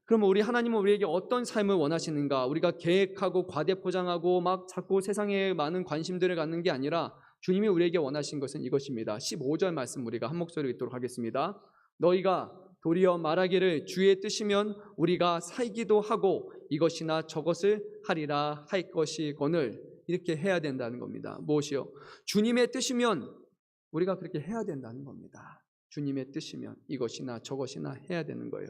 그러면 우리 하나님은 우리에게 어떤 삶을 원하시는가? 우리가 계획하고 과대포장하고 막 자꾸 세상에 많은 관심들을 갖는 게 아니라 주님이 우리에게 원하신 것은 이것입니다. 15절 말씀 우리가 한 목소리로 읽도록 하겠습니다. 너희가 도리어 말하기를 주의 뜻이면 우리가 살기도 하고 이것이나 저것을 하리라 할 것이거늘, 이렇게 해야 된다는 겁니다. 무엇이요? 주님의 뜻이면 우리가 그렇게 해야 된다는 겁니다. 주님의 뜻이면 이것이나 저것이나 해야 되는 거예요.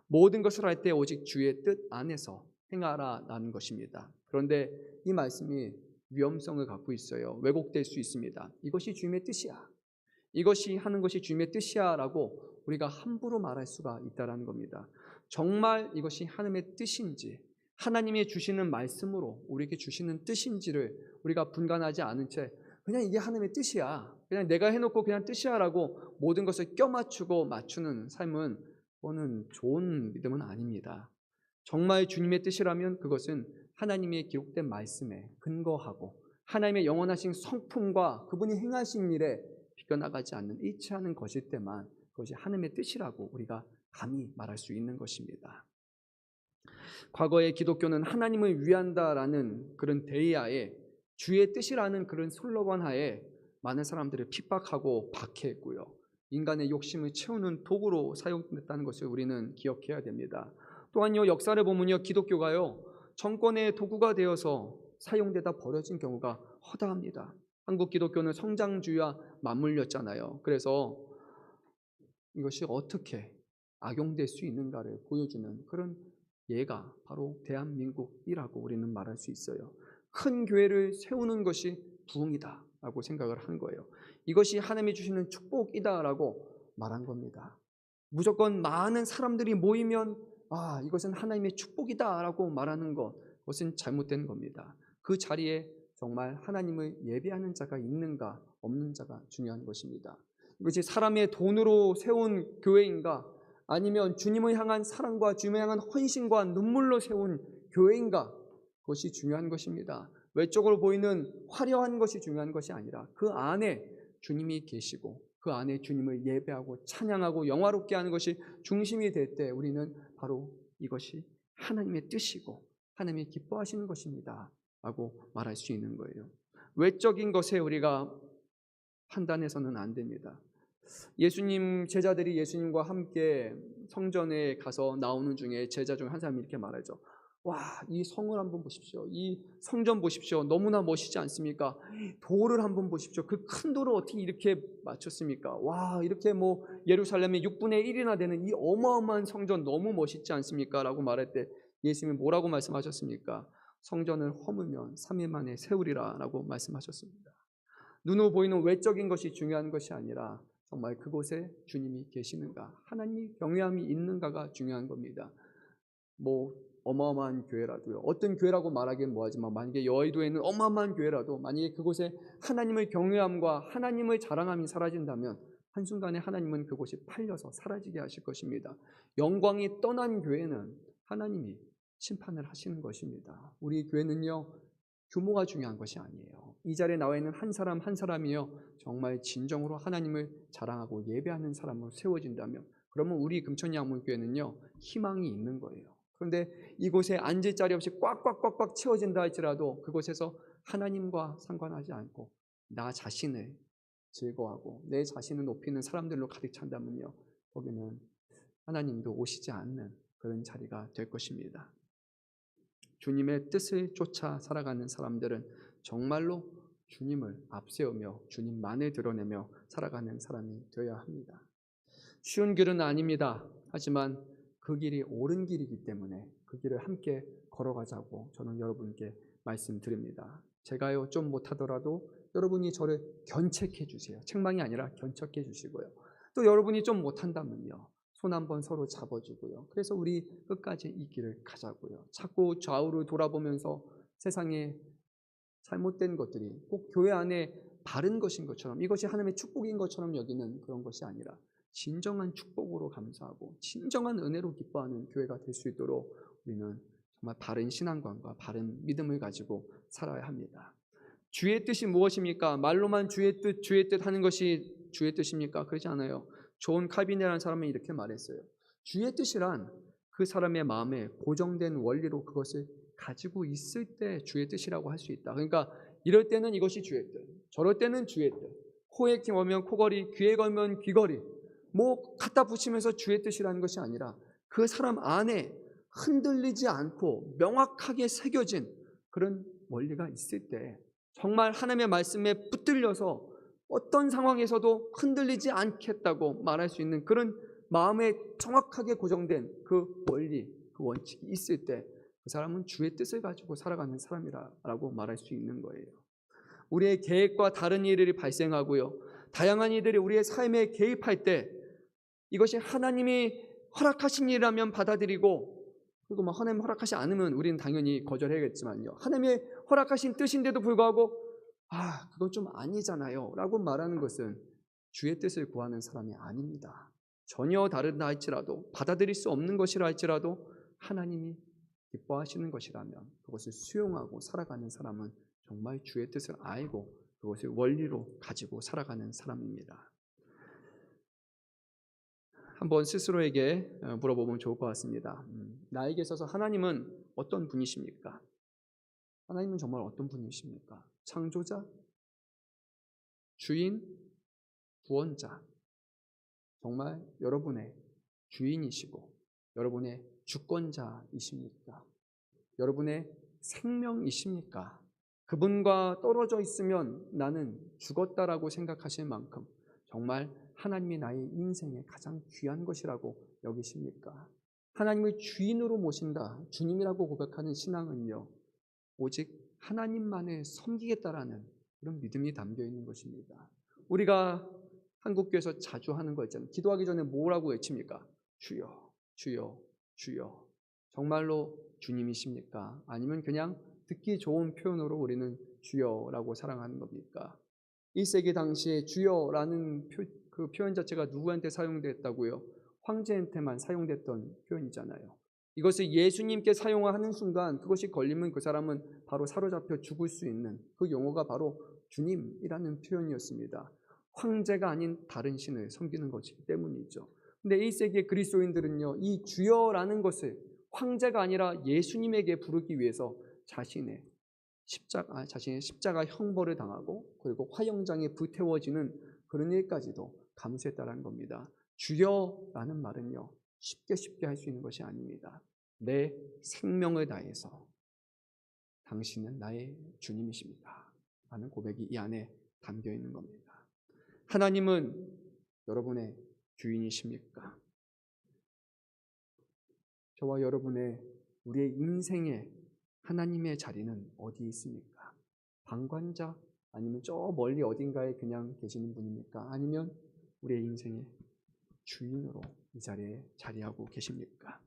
모든 것을 할 때 오직 주의 뜻 안에서 행하라라는 것입니다. 그런데 이 말씀이 위험성을 갖고 있어요. 왜곡될 수 있습니다. 이것이 주님의 뜻이야, 이것이 하는 것이 주님의 뜻이야 라고 우리가 함부로 말할 수가 있다는 겁니다. 정말 이것이 하나님의 뜻인지, 하나님이 주시는 말씀으로 우리에게 주시는 뜻인지를 우리가 분간하지 않은 채 그냥 이게 하나님의 뜻이야, 그냥 내가 해놓고 그냥 뜻이야 라고 모든 것을 껴맞추고 맞추는 삶은 그거는 좋은 믿음은 아닙니다. 정말 주님의 뜻이라면 그것은 하나님의 기록된 말씀에 근거하고 하나님의 영원하신 성품과 그분이 행하신 일에 비껴나가지 않는 일치하는 것일 때만 그것이 하나님의 뜻이라고 우리가 감히 말할 수 있는 것입니다. 과거의 기독교는 하나님을 위한다라는 그런 대의하에, 주의 뜻이라는 그런 슬로건 하에 많은 사람들을 핍박하고 박해했고요, 인간의 욕심을 채우는 도구로 사용됐다는 것을 우리는 기억해야 됩니다. 또한요, 역사를 보면요, 기독교가요 정권의 도구가 되어서 사용되다 버려진 경우가 허다합니다. 한국 기독교는 성장주의와 맞물렸잖아요. 그래서 이것이 어떻게 악용될 수 있는가를 보여주는 그런 예가 바로 대한민국이라고 우리는 말할 수 있어요. 큰 교회를 세우는 것이 부흥이다 라고 생각을 한 거예요. 이것이 하나님이 주시는 축복이다 라고 말한 겁니다. 무조건 많은 사람들이 모이면 이것은 하나님의 축복이다 라고 말하는 그것은 잘못된 겁니다. 그 자리에 정말 하나님을 예배하는 자가 있는가 없는 자가 중요한 것입니다. 이것이 사람의 돈으로 세운 교회인가, 아니면 주님을 향한 사랑과 주님을 향한 헌신과 눈물로 세운 교회인가, 그것이 중요한 것입니다. 외적으로 보이는 화려한 것이 중요한 것이 아니라 그 안에 주님이 계시고 그 안에 주님을 예배하고 찬양하고 영화롭게 하는 것이 중심이 될 때 우리는 바로 이것이 하나님의 뜻이고 하나님이 기뻐하시는 것입니다 라고 말할 수 있는 거예요. 외적인 것에 우리가 판단해서는 안 됩니다. 제자들이 예수님과 함께 성전에 가서 나오는 중에 제자 중 한 사람이 이렇게 말하죠. 와, 이 성을 한번 보십시오. 이 성전 보십시오. 너무나 멋있지 않습니까? 돌을 한번 보십시오. 그 큰 돌을 어떻게 이렇게 맞췄습니까? 와, 이렇게 예루살렘의 6분의 1이나 되는 이 어마어마한 성전 너무 멋있지 않습니까? 라고 말할 때 예수님이 뭐라고 말씀하셨습니까? 성전을 허물면 3일 만에 세우리라 라고 말씀하셨습니다. 눈으로 보이는 외적인 것이 중요한 것이 아니라 정말 그곳에 주님이 계시는가, 하나님이 경외함이 있는가가 중요한 겁니다. 어마어마한 교회라도요, 어떤 교회라고 말하기는 뭐하지만 만약에 여의도에 있는 어마어마한 교회라도 만약에 그곳에 하나님의 경외함과 하나님의 자랑함이 사라진다면 한순간에 하나님은 그곳이 팔려서 사라지게 하실 것입니다. 영광이 떠난 교회는 하나님이 심판을 하시는 것입니다. 우리 교회는요, 규모가 중요한 것이 아니에요. 이 자리에 나와 있는 한 사람 한 사람이요 정말 진정으로 하나님을 자랑하고 예배하는 사람으로 세워진다면, 그러면 우리 금천양문교회는요 희망이 있는 거예요. 그런데 이곳에 앉을 자리 없이 꽉꽉꽉꽉 채워진다 할지라도 그곳에서 하나님과 상관하지 않고 나 자신을 즐거워하고 내 자신을 높이는 사람들로 가득 찬다면요, 거기는 하나님도 오시지 않는 그런 자리가 될 것입니다. 주님의 뜻을 쫓아 살아가는 사람들은 정말로 주님을 앞세우며 주님만을 드러내며 살아가는 사람이 되어야 합니다. 쉬운 길은 아닙니다. 하지만 그 길이 옳은 길이기 때문에 그 길을 함께 걸어가자고 저는 여러분께 말씀드립니다. 제가요 좀 못하더라도 여러분이 저를 견책해 주세요. 책망이 아니라 견책해 주시고요. 또 여러분이 좀 못한다면요, 손 한번 서로 잡아주고요. 그래서 우리 끝까지 이 길을 가자고요. 자꾸 좌우를 돌아보면서 세상에 잘못된 것들이 꼭 교회 안에 바른 것인 것처럼, 이것이 하나님의 축복인 것처럼 여기는 그런 것이 아니라 진정한 축복으로 감사하고 진정한 은혜로 기뻐하는 교회가 될 수 있도록 우리는 정말 바른 신앙관과 바른 믿음을 가지고 살아야 합니다. 주의 뜻이 무엇입니까? 말로만 주의 뜻 하는 것이 주의 뜻입니까? 그렇지 않아요. 존 칼빈이라는 사람은 이렇게 말했어요. 주의 뜻이란 그 사람의 마음에 고정된 원리로 그것을 가지고 있을 때 주의 뜻이라고 할 수 있다. 그러니까 이럴 때는 이것이 주의 뜻, 저럴 때는 주의 뜻, 코에 걸면 코걸이, 귀에 걸면 귀걸이, 갖다 붙이면서 주의 뜻이라는 것이 아니라 그 사람 안에 흔들리지 않고 명확하게 새겨진 그런 원리가 있을 때 정말 하나님의 말씀에 붙들려서 어떤 상황에서도 흔들리지 않겠다고 말할 수 있는 그런 마음에 정확하게 고정된 그 원리, 그 원칙이 있을 때 그 사람은 주의 뜻을 가지고 살아가는 사람이라고 말할 수 있는 거예요. 우리의 계획과 다른 일들이 발생하고요, 다양한 일들이 우리의 삶에 개입할 때 이것이 하나님이 허락하신 일이라면 받아들이고, 그리고 하나님 허락하지 않으면 우리는 당연히 거절해야겠지만요, 하나님의 허락하신 뜻인데도 불구하고 그건 좀 아니잖아요 라고 말하는 것은 주의 뜻을 구하는 사람이 아닙니다. 전혀 다르다 할지라도, 받아들일 수 없는 것이라 할지라도 하나님이 기뻐하시는 것이라면 그것을 수용하고 살아가는 사람은 정말 주의 뜻을 알고 그것을 원리로 가지고 살아가는 사람입니다. 한번 스스로에게 물어보면 좋을 것 같습니다. 나에게 있어서 하나님은 어떤 분이십니까? 하나님은 정말 어떤 분이십니까? 창조자, 주인, 구원자, 정말 여러분의 주인이시고 여러분의 주권자이십니까? 여러분의 생명이십니까? 그분과 떨어져 있으면 나는 죽었다라고 생각하실 만큼 정말 하나님이 나의 인생에 가장 귀한 것이라고 여기십니까? 하나님을 주인으로 모신다, 주님이라고 고백하는 신앙은요, 오직 하나님만을 섬기겠다라는 그런 믿음이 담겨 있는 것입니다. 우리가 한국교회에서 자주 하는 거 있잖아요. 기도하기 전에 뭐라고 외칩니까? 주여, 주여, 주여. 정말로 주님이십니까? 아니면 그냥 듣기 좋은 표현으로 우리는 주여라고 사랑하는 겁니까? 1세기 당시에 주여라는 그 표현 자체가 누구한테 사용됐다고요? 황제한테만 사용됐던 표현이잖아요. 이것을 예수님께 사용하는 순간 그것이 걸리면 그 사람은 바로 사로잡혀 죽을 수 있는 그 용어가 바로 주님이라는 표현이었습니다. 황제가 아닌 다른 신을 섬기는 것이기 때문이죠. 근데 1세기의 그리스도인들은요, 이 주여라는 것을 황제가 아니라 예수님에게 부르기 위해서 자신의 십자가 형벌을 당하고 그리고 화형장에 불태워지는 그런 일까지도 감수했다는 겁니다. 주여라는 말은요, 쉽게 할 수 있는 것이 아닙니다. 내 생명을 다해서 당신은 나의 주님이십니다 라는 고백이 이 안에 담겨 있는 겁니다. 하나님은 여러분의 주인이십니까? 저와 여러분의 우리의 인생에 하나님의 자리는 어디 있습니까? 방관자? 아니면 저 멀리 어딘가에 그냥 계시는 분입니까? 아니면 우리의 인생의 주인으로 이 자리에 자리하고 계십니까?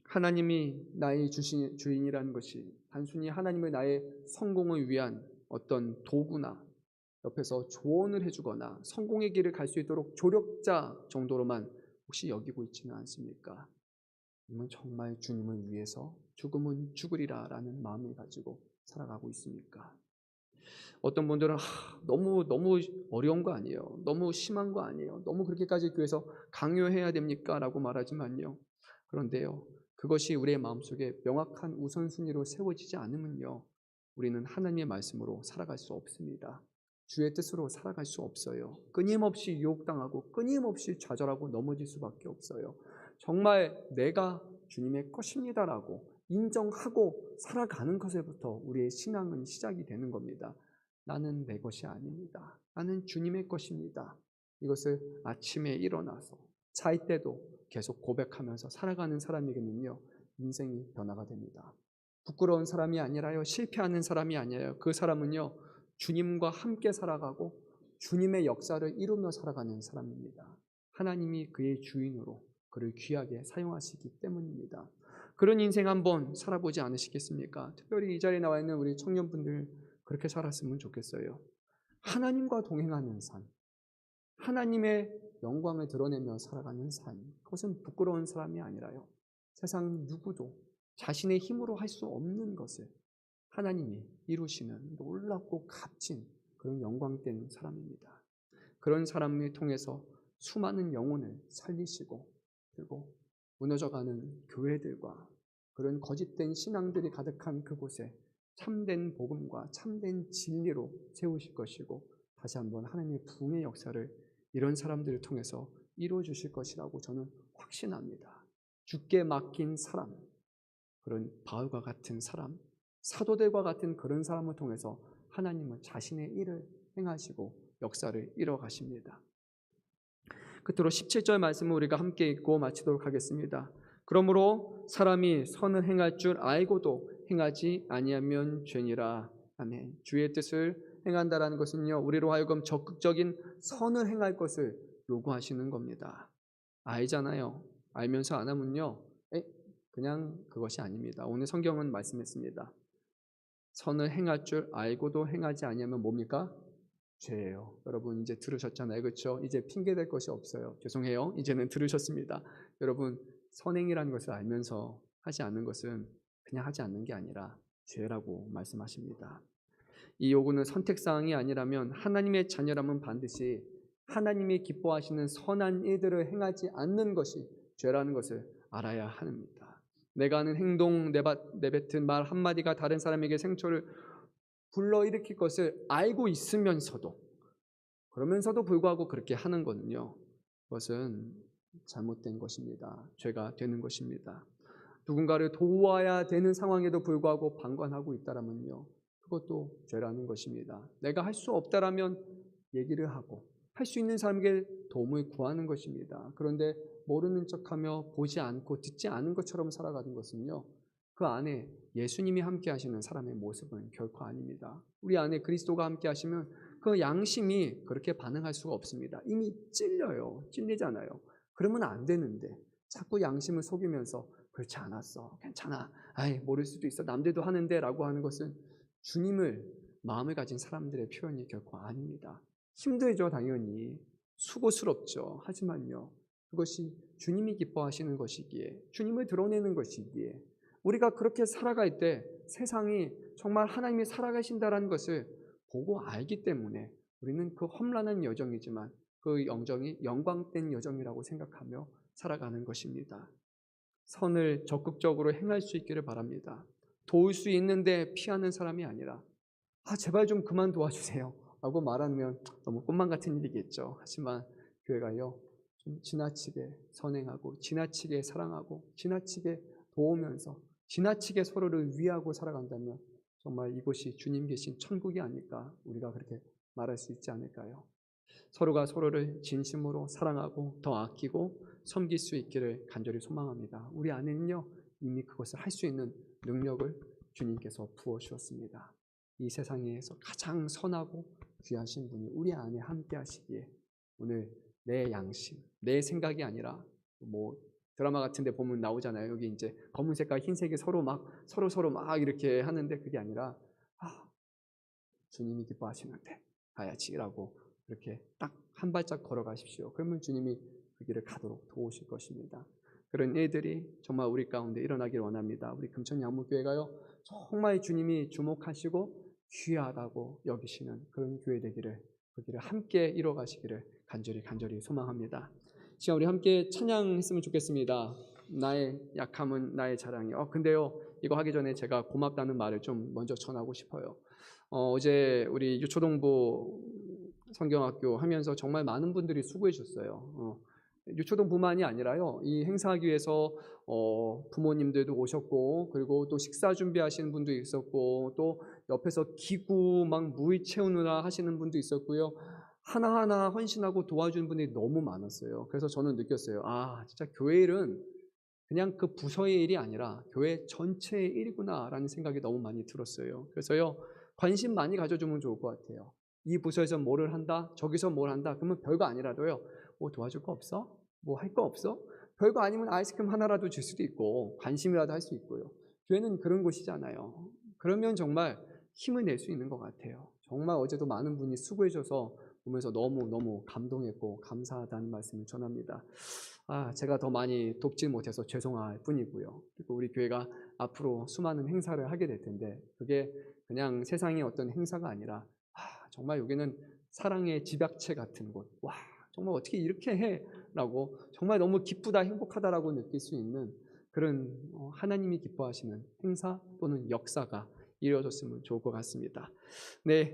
하나님이 나의 주인이라는 것이 단순히 하나님을 나의 성공을 위한 어떤 도구나 옆에서 조언을 해주거나 성공의 길을 갈 수 있도록 조력자 정도로만 혹시 여기고 있지는 않습니까? 아니면 정말 주님을 위해서 죽으면 죽으리라 라는 마음을 가지고 살아가고 있습니까? 어떤 분들은 너무 어려운 거 아니에요? 너무 심한 거 아니에요? 너무 그렇게까지 교회에서 강요해야 됩니까? 라고 말하지만요, 그런데요, 그것이 우리의 마음속에 명확한 우선순위로 세워지지 않으면요, 우리는 하나님의 말씀으로 살아갈 수 없습니다. 주의 뜻으로 살아갈 수 없어요. 끊임없이 유혹당하고 끊임없이 좌절하고 넘어질 수밖에 없어요. 정말 내가 주님의 것입니다라고 인정하고 살아가는 것에부터 우리의 신앙은 시작이 되는 겁니다. 나는 내 것이 아닙니다. 나는 주님의 것입니다. 이것을 아침에 일어나서 잘 때도 계속 고백하면서 살아가는 사람에게는요, 인생이 변화가 됩니다. 부끄러운 사람이 아니라요, 실패하는 사람이 아니에요. 그 사람은요, 주님과 함께 살아가고 주님의 역사를 이루며 살아가는 사람입니다. 하나님이 그의 주인으로 그를 귀하게 사용하시기 때문입니다. 그런 인생 한번 살아보지 않으시겠습니까? 특별히 이 자리에 나와 있는 우리 청년분들 그렇게 살았으면 좋겠어요. 하나님과 동행하는 삶, 하나님의 영광을 드러내며 살아가는 삶, 그것은 부끄러운 사람이 아니라요, 세상 누구도 자신의 힘으로 할 수 없는 것을 하나님이 이루시는 놀랍고 값진 그런 영광된 사람입니다. 그런 사람을 통해서 수많은 영혼을 살리시고 그리고 무너져가는 교회들과 그런 거짓된 신앙들이 가득한 그곳에 참된 복음과 참된 진리로 세우실 것이고 다시 한번 하나님의 부흥의 역사를 이런 사람들을 통해서 이루어 주실 것이라고 저는 확신합니다. 주께 맡긴 사람, 그런 바울과 같은 사람, 사도들과 같은 그런 사람을 통해서 하나님은 자신의 일을 행하시고 역사를 이뤄 가십니다. 끝으로 17절 말씀을 우리가 함께 읽고 마치도록 하겠습니다. 그러므로 사람이 선을 행할 줄 알고도 행하지 아니하면 죄니라. 아멘. 주의 뜻을 행한다라는 것은요, 우리로 하여금 적극적인 선을 행할 것을 요구하시는 겁니다. 알잖아요. 알면서 안 하면요, 그냥 그것이 아닙니다. 오늘 성경은 말씀했습니다. 선을 행할 줄 알고도 행하지 아니하면 뭡니까? 죄예요. 여러분 이제 들으셨잖아요. 그렇죠? 이제 핑계 댈 것이 없어요. 죄송해요. 이제는 들으셨습니다. 여러분 선행이라는 것을 알면서 하지 않는 것은 그냥 하지 않는 게 아니라 죄라고 말씀하십니다. 이 요구는 선택사항이 아니라면 하나님의 자녀라면 반드시 하나님이 기뻐하시는 선한 일들을 행하지 않는 것이 죄라는 것을 알아야 합니다. 내가 하는 행동, 내뱉은 말 한마디가 다른 사람에게 생초를 불러일으킬 것을 알고 있으면서도, 그러면서도 불구하고 그렇게 하는 거는요, 그것은 잘못된 것입니다. 죄가 되는 것입니다. 누군가를 도와야 되는 상황에도 불구하고 방관하고 있다라면요, 그것도 죄라는 것입니다. 내가 할 수 없다라면 얘기를 하고 할 수 있는 사람에게 도움을 구하는 것입니다. 그런데 모르는 척하며 보지 않고 듣지 않은 것처럼 살아가는 것은요, 그 안에 예수님이 함께 하시는 사람의 모습은 결코 아닙니다. 우리 안에 그리스도가 함께 하시면 그 양심이 그렇게 반응할 수가 없습니다. 이미 찔리잖아요. 그러면 안 되는데 자꾸 양심을 속이면서 그렇지 않았어, 괜찮아, 아이 모를 수도 있어, 남들도 하는데 라고 하는 것은 주님을 마음을 가진 사람들의 표현이 결코 아닙니다. 힘들죠, 당연히. 수고스럽죠. 하지만요, 그것이 주님이 기뻐하시는 것이기에, 주님을 드러내는 것이기에, 우리가 그렇게 살아갈 때 세상이 정말 하나님이 살아가신다는 것을 보고 알기 때문에 우리는 그 험난한 여정이지만 그 여정이 영광된 여정이라고 생각하며 살아가는 것입니다. 선을 적극적으로 행할 수 있기를 바랍니다. 도울 수 있는데 피하는 사람이 아니라 제발 좀 그만 도와주세요 라고 말하면 너무 꿈만 같은 일이겠죠. 하지만 교회가요, 좀 지나치게 선행하고 지나치게 사랑하고 지나치게 도우면서 지나치게 서로를 위하고 살아간다면 정말 이곳이 주님 계신 천국이 아닐까, 우리가 그렇게 말할 수 있지 않을까요? 서로가 서로를 진심으로 사랑하고 더 아끼고 섬길 수 있기를 간절히 소망합니다. 우리 안에는요, 이미 그것을 할 수 있는 능력을 주님께서 부어주셨습니다. 이 세상에서 가장 선하고 귀하신 분이 우리 안에 함께 하시기에 오늘 내 양심, 내 생각이 아니라, 드라마 같은 데 보면 나오잖아요. 여기 이제 검은색과 흰색이 서로 막 이렇게 하는데, 그게 아니라 주님이 기뻐하시는데 가야지라고 이렇게 딱 한 발짝 걸어가십시오. 그러면 주님이 그 길을 가도록 도우실 것입니다. 그런 일들이 정말 우리 가운데 일어나길 원합니다. 우리 금천양무교회가요, 정말 주님이 주목하시고 귀하다고 여기시는 그런 교회 되기를, 그 길을 함께 이뤄가시기를 간절히 소망합니다. 지금 우리 함께 찬양했으면 좋겠습니다. 나의 약함은 나의 자랑이. 근데요, 이거 하기 전에 제가 고맙다는 말을 좀 먼저 전하고 싶어요. 어제 우리 유초동부 성경학교 하면서 정말 많은 분들이 수고해 주셨어요. 유초동부만이 아니라요, 이 행사하기 위해서 부모님들도 오셨고, 그리고 또 식사 준비하시는 분도 있었고, 또 옆에서 기구 막 무의 채우느라 하시는 분도 있었고요. 하나하나 헌신하고 도와주는 분들이 너무 많았어요. 그래서 저는 느꼈어요. 진짜 교회 일은 그냥 그 부서의 일이 아니라 교회 전체의 일이구나라는 생각이 너무 많이 들었어요. 그래서요, 관심 많이 가져주면 좋을 것 같아요. 이 부서에서 뭐를 한다, 저기서 뭘 한다, 그러면 별거 아니라도요, 도와줄 거 없어? 할 거 없어? 별거 아니면 아이스크림 하나라도 줄 수도 있고 관심이라도 할 수 있고요. 교회는 그런 곳이잖아요. 그러면 정말 힘을 낼 수 있는 것 같아요. 정말 어제도 많은 분이 수고해줘서 보면서 너무 감동했고 감사하다는 말씀을 전합니다. 제가 더 많이 돕지 못해서 죄송할 뿐이고요. 그리고 우리 교회가 앞으로 수많은 행사를 하게 될 텐데, 그게 그냥 세상의 어떤 행사가 아니라 정말 여기는 사랑의 집약체 같은 곳. 정말 어떻게 이렇게 해? 라고 정말 너무 기쁘다, 행복하다라고 느낄 수 있는 그런 하나님이 기뻐하시는 행사 또는 역사가 이루어졌으면 좋을 것 같습니다. 네.